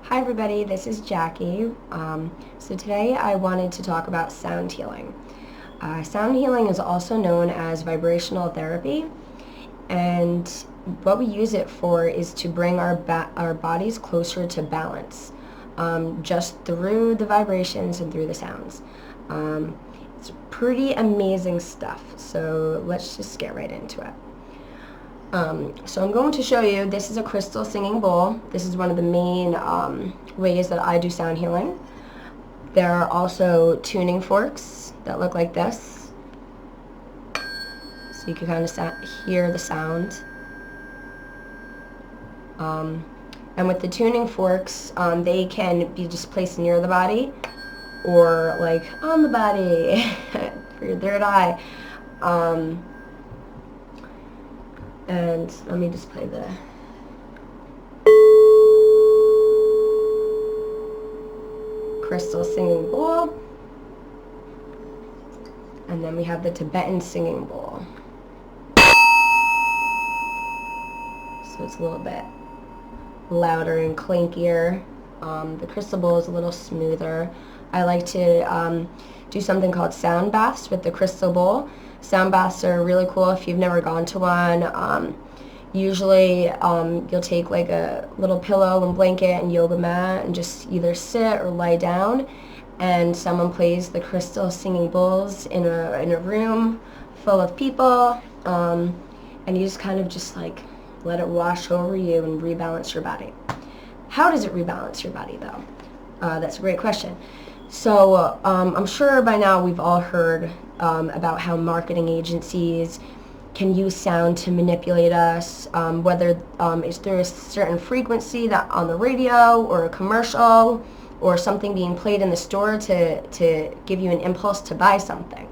Hi everybody, this is Jackie. So today I wanted to talk about sound healing. Sound healing is also known as vibrational therapy, and what we use it for is to bring our bodies closer to balance, just through the vibrations and through the sounds. It's pretty amazing stuff, so let's just get right into it. So I'm going to show you, this is a crystal singing bowl. This is one of the main ways that I do sound healing. There are also tuning forks that look like this. So you can kind of hear the sound. And with the tuning forks, they can be just placed near the body or like on the body for your third eye. And let me just play the crystal singing bowl. And then we have the Tibetan singing bowl. So it's a little bit louder and clankier. The crystal bowl is a little smoother. I like to do something called sound baths with the crystal bowl. Sound baths are really cool if you've never gone to one. Usually you'll take like a little pillow and blanket and yoga mat and just either sit or lie down, and someone plays the crystal singing bowls in a room full of people, and you just kind of just like let it wash over you and rebalance your body. How does it rebalance your body though? That's a great question. So I'm sure by now we've all heard about how marketing agencies can use sound to manipulate us, whether it's through a certain frequency that on the radio or a commercial or something being played in the store to give you an impulse to buy something.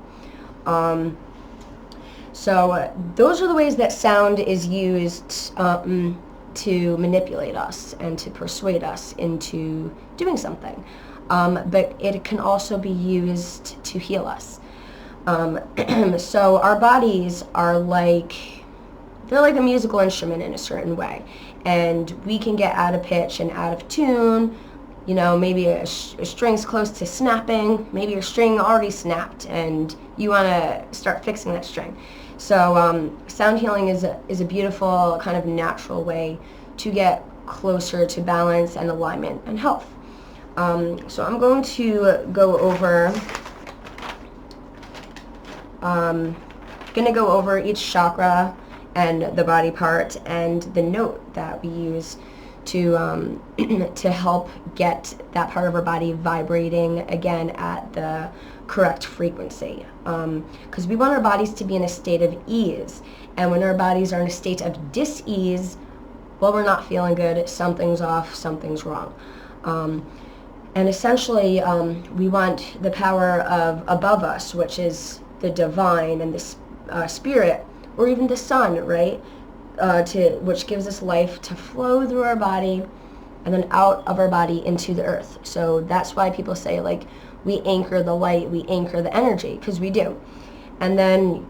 So those are the ways that sound is used to manipulate us and to persuade us into doing something. But it can also be used to heal us. So our bodies are they're like a musical instrument in a certain way, and we can get out of pitch and out of tune. You know, maybe a string's close to snapping, maybe your string already snapped and you want to start fixing that string. So sound healing is a beautiful kind of natural way to get closer to balance and alignment and health. So I'm going to go over each chakra and the body part and the note that we use to to help get that part of our body vibrating again at the correct frequency. Because we want our bodies to be in a state of ease, and when our bodies are in a state of dis-ease, well, we're not feeling good, something's off, something's wrong. And essentially, we want the power of above us, which is the divine and the spirit, or even the sun, right? Which gives us life to flow through our body and then out of our body into the earth. So that's why people say, like, we anchor the light, we anchor the energy, because we do. And then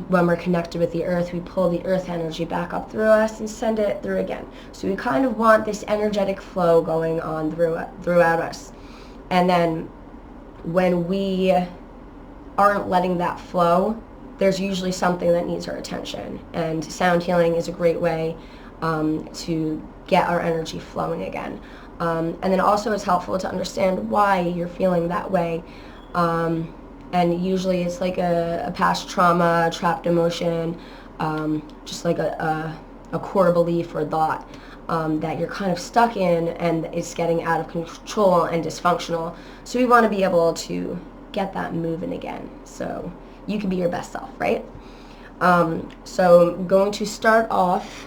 when we're connected with the earth, we pull the earth energy back up through us and send it through again. So we kind of want this energetic flow going on throughout us. And then when we aren't letting that flow, there's usually something that needs our attention. And sound healing is a great way to get our energy flowing again. And then also it's helpful to understand why you're feeling that way. And usually it's like a past trauma, trapped emotion, just like a core belief or thought that you're kind of stuck in, and it's getting out of control and dysfunctional. So we want to be able to get that moving again so you can be your best self, right? So I'm going to start off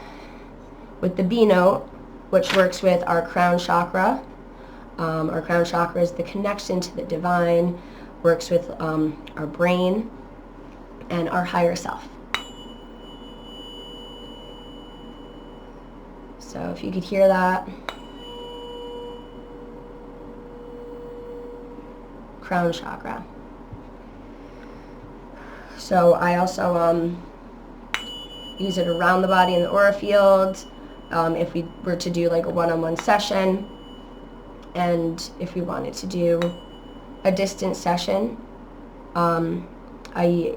with the B note, which works with our crown chakra. Our crown chakra is the connection to the divine, works with our brain and our higher self. So if you could hear that, crown chakra. So I also use it around the body in the aura field. If we were to do like a one-on-one session, And if we wanted to do a distance session, I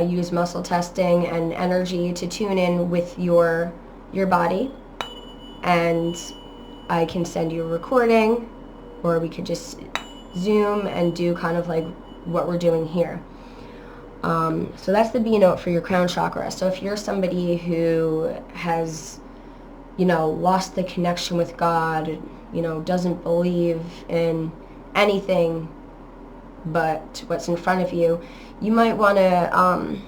use muscle testing and energy to tune in with your body, and I can send you a recording, or we could just Zoom and do kind of like what we're doing here. So that's the B note for your crown chakra. So if you're somebody who has, lost the connection with God, doesn't believe in anything but what's in front of you, you might want to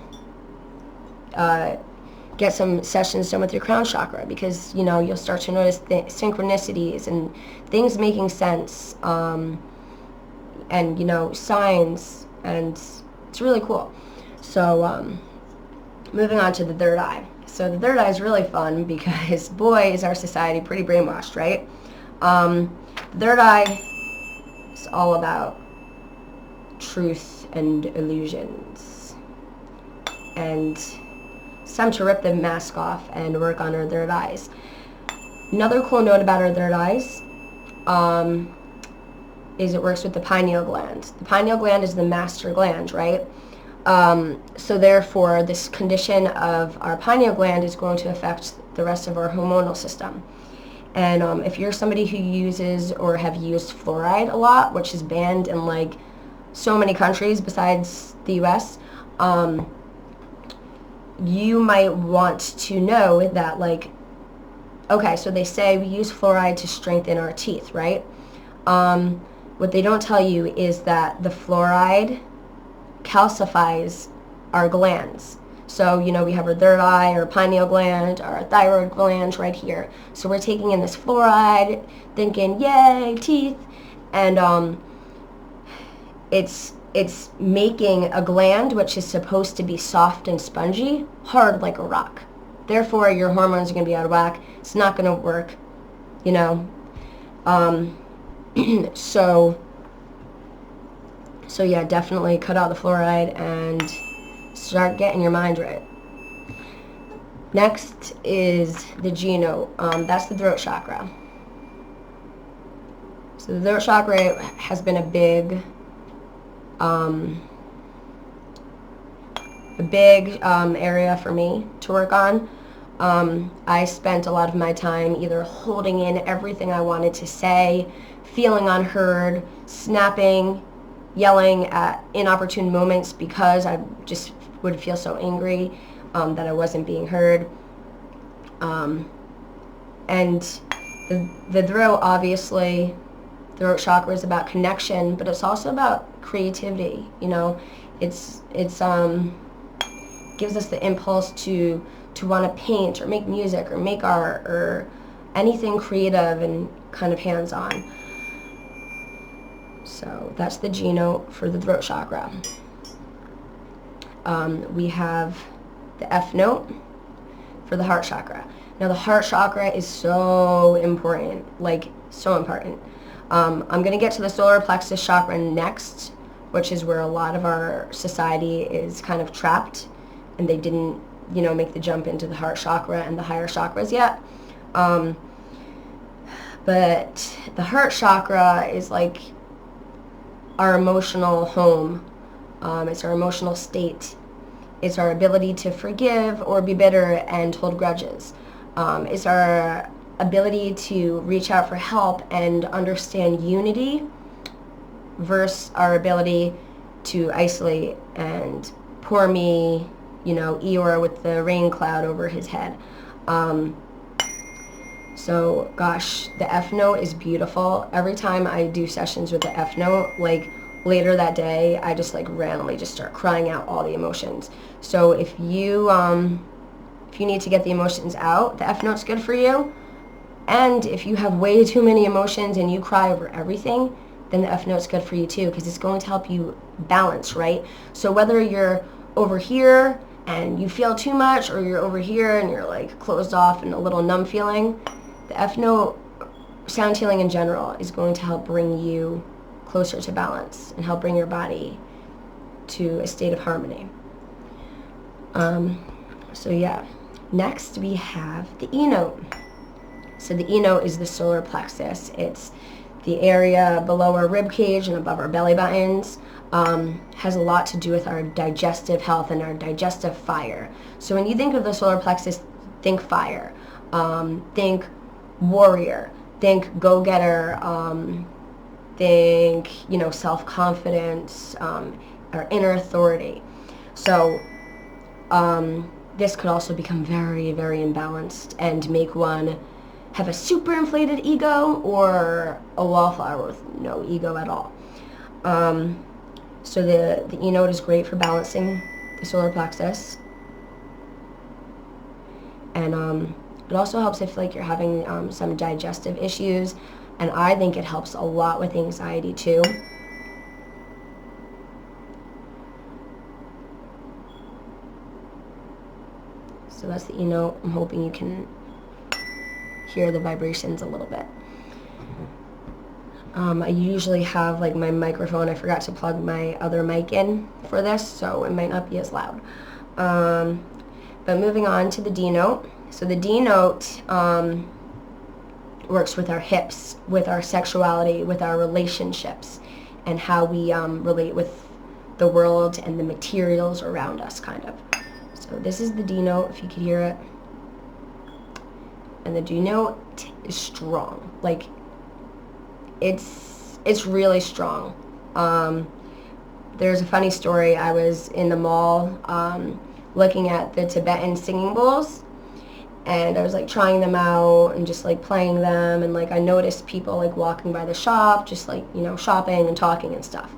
get some sessions done with your crown chakra, because you'll start to notice synchronicities and things making sense, and signs, and it's really cool. So moving on to the third eye. So the third eye is really fun because boy is our society pretty brainwashed, right? The third eye is all about truth and illusions, and it's time to rip the mask off and work on our third eyes. Another cool note about our third eyes is it works with the pineal gland. The pineal gland is the master gland, right? So therefore, this condition of our pineal gland is going to affect the rest of our hormonal system. And if you're somebody who uses or have used fluoride a lot, which is banned in like so many countries besides the US, you might want to know that, like, okay, so they say we use fluoride to strengthen our teeth, right? What they don't tell you is that the fluoride calcifies our glands. So, we have our third eye, our pineal gland, our thyroid gland right here. So we're taking in this fluoride, thinking, yay, teeth, and it's making a gland which is supposed to be soft and spongy, hard like a rock. Therefore, your hormones are going to be out of whack. It's not going to work, So yeah, definitely cut out the fluoride and start getting your mind right. Next is the G note. That's the throat chakra. So the throat chakra has been a big area for me to work on. I spent a lot of my time either holding in everything I wanted to say, feeling unheard, snapping, yelling at inopportune moments because I just would feel so angry that I wasn't being heard. And the throat, obviously, throat chakra is about connection, but it's also about creativity. It's gives us the impulse to want to paint or make music or make art or anything creative and kind of hands-on. So that's the G note for the throat chakra. We have the F note for the heart chakra. Now the heart chakra is so important, like so important. I'm going to get to the solar plexus chakra next, which is where a lot of our society is kind of trapped, and they didn't, make the jump into the heart chakra and the higher chakras yet. But the heart chakra is like our emotional home. It's our emotional state. It's our ability to forgive or be bitter and hold grudges. It's our ability to reach out for help and understand unity versus our ability to isolate and poor me, Eeyore with the rain cloud over his head. So gosh, the F note is beautiful. Every time I do sessions with the F note, like later that day, I just like randomly just start crying out all the emotions. So if you need to get the emotions out, the F note's good for you. And if you have way too many emotions and you cry over everything, then the F note's good for you too, because it's going to help you balance, right? So whether you're over here and you feel too much, or you're over here and you're like closed off and a little numb feeling, the F note, sound healing in general, is going to help bring you closer to balance and help bring your body to a state of harmony. So yeah, next we have the E note. So the E note is the solar plexus. It's the area below our rib cage and above our belly buttons, has a lot to do with our digestive health and our digestive fire. So when you think of the solar plexus, think fire, think warrior, think go-getter, think, self-confidence, our inner authority. So this could also become very, very imbalanced and make one have a super inflated ego or a wallflower with no ego at all. So the E-note is great for balancing the solar plexus. And it also helps if you're having some digestive issues, and I think it helps a lot with anxiety too. So that's the E-note. I'm hoping you can hear the vibrations a little bit. I usually have my microphone. I forgot to plug my other mic in for this, so it might not be as loud. But moving on to the D-note. So the D-note works with our hips, with our sexuality, with our relationships, and how we relate with the world and the materials around us, kind of. So this is the D-note, if you could hear it. And the D-note is strong. It's really strong. There's a funny story. I was in the mall looking at the Tibetan singing bowls, and I was like trying them out and just like playing them, and like I noticed people like walking by the shop, just like, you know, shopping and talking and stuff.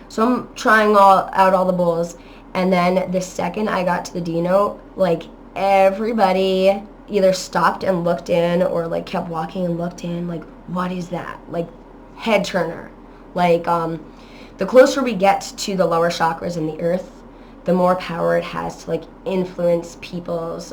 So I'm trying out all the bowls, and then the second I got to the D note, like everybody either stopped and looked in or like kept walking and looked in, like, what is that? Like, head turner. Like, the closer we get to the lower chakras in the earth, the more power it has to like influence people's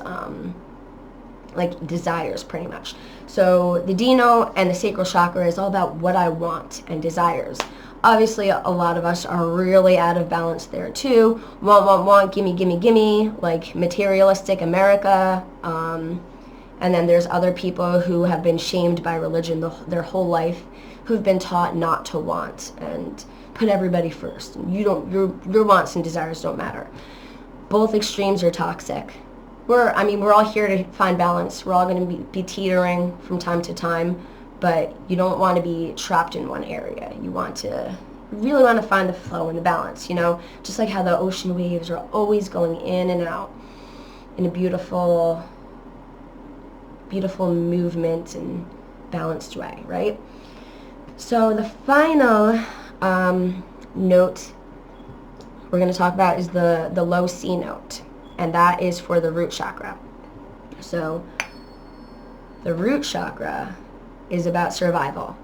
like desires, pretty much. So the D note and the sacral chakra is all about what I want and desires. Obviously, a lot of us are really out of balance there too. Want, gimme, gimme, gimme, like materialistic America. And then there's other people who have been shamed by religion their whole life, who've been taught not to want and put everybody first. Your wants and desires don't matter. Both extremes are toxic. We're all here to find balance. We're all going to be teetering from time to time, but you don't want to be trapped in one area. You really want to find the flow and the balance, you know, just like how the ocean waves are always going in and out in a beautiful movement and balanced way, right? So the final note we're going to talk about is the low C note, and that is for the root chakra. So the root chakra is about survival.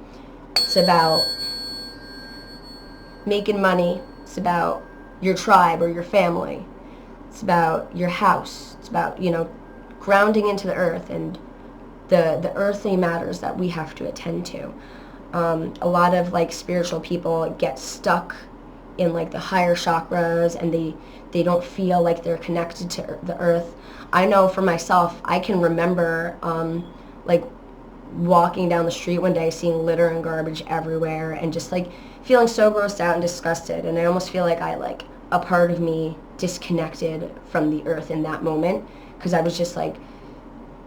It's about making money. It's about your tribe or your family. It's about your house. It's about, you know, grounding into the earth and the earthly matters that we have to attend to. A lot of like spiritual people get stuck in like the higher chakras, and they don't feel like they're connected to the earth. I know for myself, I can remember like walking down the street one day, seeing litter and garbage everywhere, and just like feeling so grossed out and disgusted, and I almost feel like a part of me disconnected from the earth in that moment, because I was just like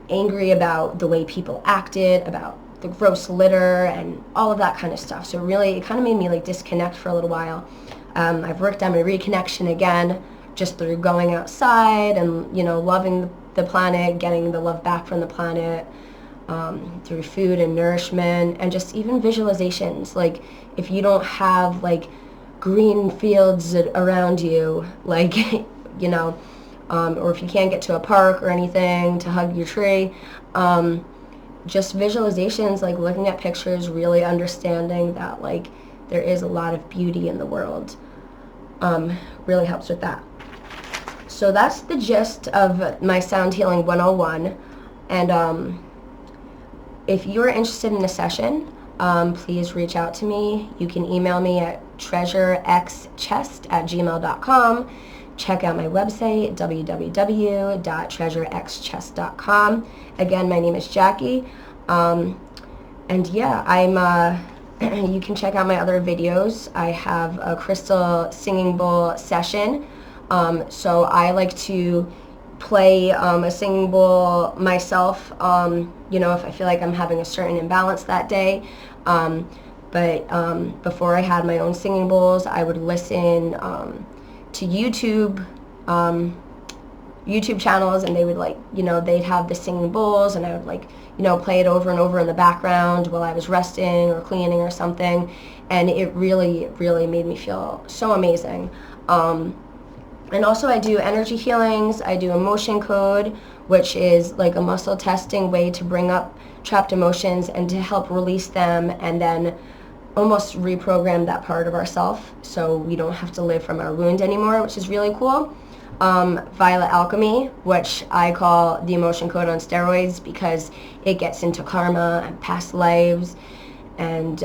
angry about the way people acted, about the gross litter and all of that kind of stuff. So really, it kind of made me like disconnect for a little while. I've worked on my reconnection again, just through going outside and, you know, loving the planet, getting the love back from the planet, through food and nourishment, and just even visualizations. Like, if you don't have like green fields around you, like, you know, or if you can't get to a park or anything to hug your tree, just visualizations, like looking at pictures, really understanding that like there is a lot of beauty in the world, really helps with that. So that's the gist of my Sound Healing 101. And if you're interested in a session, please reach out to me. You can email me at treasurexchest@gmail.com. Check out my website, www.treasurexchest.com. Again, my name is Jackie. And yeah, I'm you can check out my other videos. I have a crystal singing bowl session. So I like to play a singing bowl myself, you know, if I feel like I'm having a certain imbalance that day. But before I had my own singing bowls, I would listen to YouTube channels, and they would, like, you know, they'd have the singing bowls, and I would, like, you know, play it over and over in the background while I was resting or cleaning or something, and it really, really made me feel so amazing. And also I do energy healings. I do emotion code, which is like a muscle testing way to bring up trapped emotions and to help release them, and then almost reprogram that part of ourself so we don't have to live from our wound anymore, which is really cool. Violet alchemy, which I call the emotion code on steroids, because it gets into karma and past lives and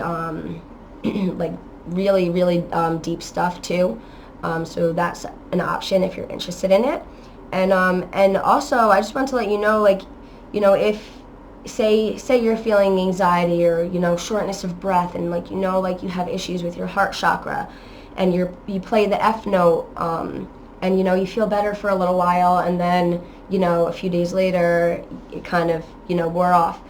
like really, really deep stuff too. So that's an option if you're interested in it. And also I just want to let you know, like, you know, if say you're feeling anxiety or, you know, shortness of breath, and, like, you know, like you have issues with your heart chakra, and you play the F note, and, you know, you feel better for a little while, and then, you know, a few days later it kind of, you know, wore off.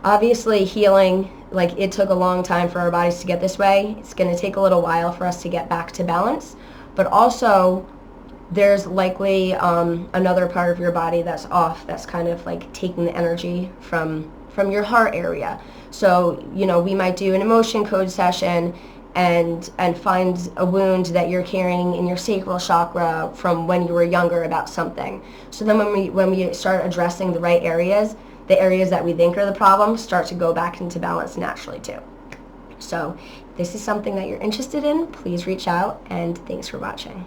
Obviously healing, like, it took a long time for our bodies to get this way. It's going to take a little while for us to get back to balance, but also there's likely another part of your body that's off, that's kind of like taking the energy from your heart area. So, you know, we might do an emotion code session and find a wound that you're carrying in your sacral chakra from when you were younger about something. So then when we start addressing the right areas, the areas that we think are the problem start to go back into balance naturally too. So if this is something that you're interested in, please reach out, and thanks for watching.